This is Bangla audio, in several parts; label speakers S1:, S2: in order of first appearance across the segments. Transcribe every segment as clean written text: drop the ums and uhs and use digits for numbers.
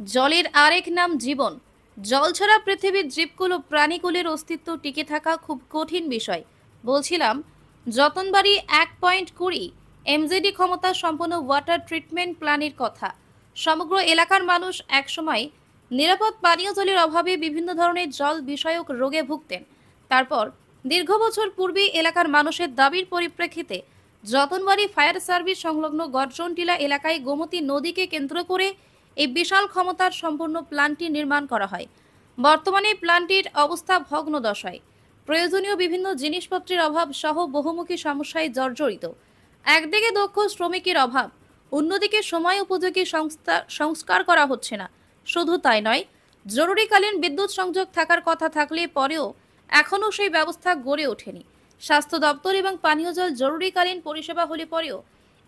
S1: জলের আরেক নাম জীবন। জল ছাড়া পৃথিবীর জীবকুল ও প্রাণীকুলের অস্তিত্ব টিকে থাকা খুব কঠিন বিষয়। বলছিলাম, যতনবাড়ি 1.20 এমজেডি ক্ষমতা সম্পন্ন ওয়াটার ট্রিটমেন্ট প্ল্যান্টের কথা। সমগ্র এলাকার মানুষ একসময় নিরাপদ পানীয় জলের অভাবে বিভিন্ন ধরনের জল বিষয়ক রোগে ভুগতেন। তারপর দীর্ঘ বছর পূর্বে এলাকার মানুষের দাবির পরিপ্রেক্ষিতে যতনবাড়ি ফায়ার সার্ভিস সংলগ্ন গর্জনটিলা এলাকায় গোমতী নদীকে কেন্দ্র করে এই বিশাল ক্ষমতার সম্পন্ন প্ল্যান্টটি নির্মাণ করা হয়। বর্তমানে প্ল্যান্টটির অবস্থা ভগ্নদশায়, প্রয়োজনীয় বিভিন্ন জিনিসপত্রের অভাব সহ বহুমুখী সমস্যায় জর্জরিত। একদিকে দক্ষ শ্রমিকের অভাব, অন্যদিকে সময় উপযোগী সংস্কার করা হচ্ছে না। শুধু তাই নয়, জরুরিকালীন বিদ্যুৎ সংযোগ থাকার কথা থাকলে পরেও এখনও সেই ব্যবস্থা গড়ে ওঠেনি। স্বাস্থ্য দপ্তর এবং পানীয় জল জরুরিকালীন পরিষেবা হলে পরেও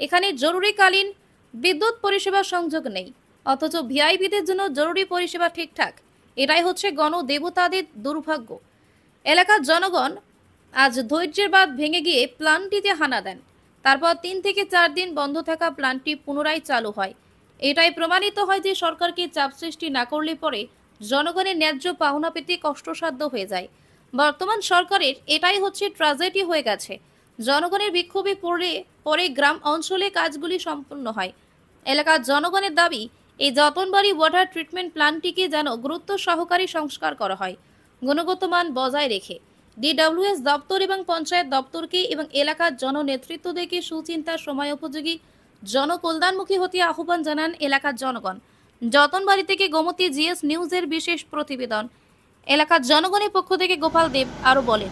S1: এখানে জরুরিকালীন বিদ্যুৎ পরিষেবা সংযোগ নেই, অথচ ভিআইপিদের জন্য জরুরি পরিষেবা ঠিকঠাক। এটাই হচ্ছে গণদেবতাদের দুর্ভাগ্য। এলাকার জনগণ আজ ধৈর্যের বাঁধ ভেঙে গিয়ে প্ল্যান্টটিতে হানা দেন। তারপর 3 থেকে 4 দিন বন্ধ থাকা প্ল্যান্টটি পুনরায় চালু হয়। এটাই প্রমাণিত হয় যে সরকারকে চাপ সৃষ্টি না করলে পরে জনগণের ন্যায্য পাওনা পেতে কষ্টসাধ্য হয়ে যায়। বর্তমান সরকারের এটাই হচ্ছে ট্র্যাজেডি হয়ে গেছে। জনগণের বিক্ষোভে পরে গ্রাম অঞ্চলে কাজগুলি সম্পূর্ণ হয়। এলাকার জনগণের দাবি, এই যতনবাড়ি ওয়াটার ট্রিটমেন্ট প্ল্যান্টটিকে যেন গুরুত্ব সহকারে সংস্কার করা হয়, গুণগত মান বজায় রেখে। ডিডব্লিউএস দপ্তর এবং পঞ্চায়েত দপ্তরকে এবং এলাকার জননেতৃত্বদেরকে সুচিন্তা সময়োপযোগী জনকল্যাণমুখী হতে আহ্বান জানান এলাকার জনগণ। যতনবাড়ি থেকে গোমতী জিএস নিউজের বিশেষ প্রতিবেদন। এলাকার জনগণের পক্ষ থেকে গোপাল দেব আরো বলেন।